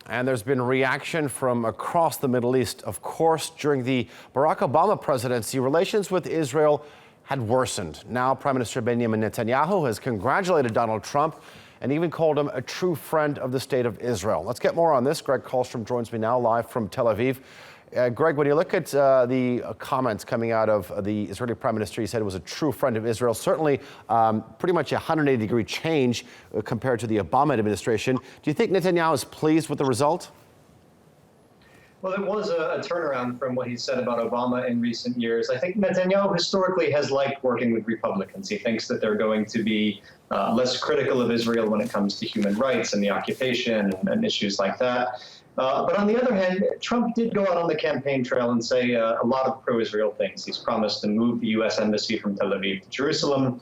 And there's been reaction from across the Middle East. Of course, during the Barack Obama presidency, relations with Israel had worsened. Now, Prime Minister Benjamin Netanyahu has congratulated Donald Trump and even called him a true friend of the state of Israel. Let's get more on this. Gregg Carlstrom joins me now live from Tel Aviv. Gregg, when you look at the comments coming out of the Israeli Prime Minister, he said it was a true friend of Israel. Certainly pretty much a 180-degree change compared to the Obama administration. Do you think Netanyahu is pleased with the result? Well, it was a turnaround from what he said about Obama in recent years. I think Netanyahu historically has liked working with Republicans. He thinks that they're going to be less critical of Israel when it comes to human rights and the occupation and issues like that. But on the other hand, Trump did go out on the campaign trail and say a lot of pro-Israel things. He's promised to move the U.S. embassy from Tel Aviv to Jerusalem.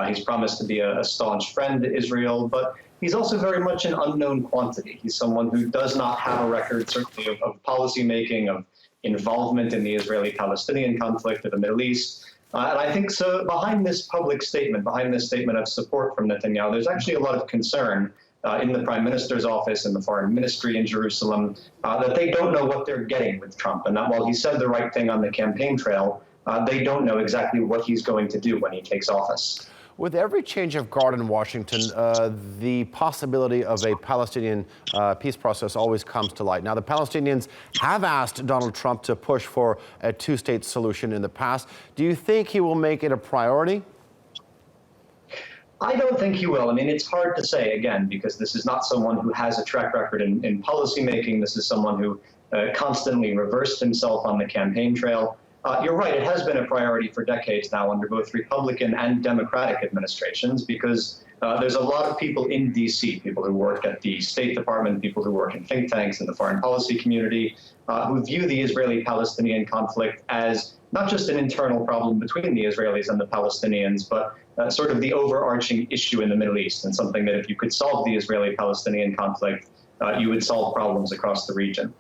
He's promised to be a staunch friend to Israel, but he's also very much an unknown quantity. He's someone who does not have a record, certainly, of policymaking, of involvement in the Israeli-Palestinian conflict or the Middle East. And I think so behind this public statement, behind this statement of support from Netanyahu, there's actually a lot of concern in the Prime Minister's office and the Foreign Ministry in Jerusalem, that they don't know what they're getting with Trump, and that while he said the right thing on the campaign trail, they don't know exactly what he's going to do when he takes office. With every change of guard in Washington, the possibility of a Palestinian peace process always comes to light. Now, the Palestinians have asked Donald Trump to push for a two-state solution in the past. Do you think he will make it a priority? I don't think he will. I mean, it's hard to say, again, because this is not someone who has a track record in policymaking. This is someone who constantly reversed himself on the campaign trail. You're right, it has been a priority for decades now under both Republican and Democratic administrations, because there's a lot of people in D.C., people who work at the State Department, people who work in think tanks in the foreign policy community, who view the Israeli-Palestinian conflict as not just an internal problem between the Israelis and the Palestinians, but sort of the overarching issue in the Middle East, and something that if you could solve the Israeli-Palestinian conflict, you would solve problems across the region.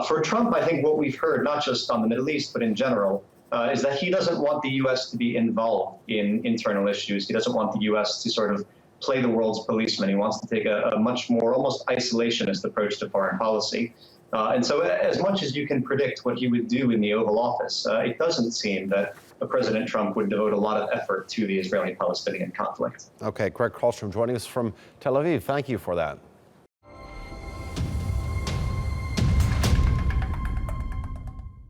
For Trump, I think what we've heard, not just on the Middle East, but in general, is that he doesn't want the U.S. to be involved in internal issues. He doesn't want the U.S. to sort of play the world's policeman. He wants to take a much more almost isolationist approach to foreign policy. And so as much as you can predict what he would do in the Oval Office, it doesn't seem that President Trump would devote a lot of effort to the Israeli-Palestinian conflict. Okay, Gregg Carlstrom joining us from Tel Aviv. Thank you for that.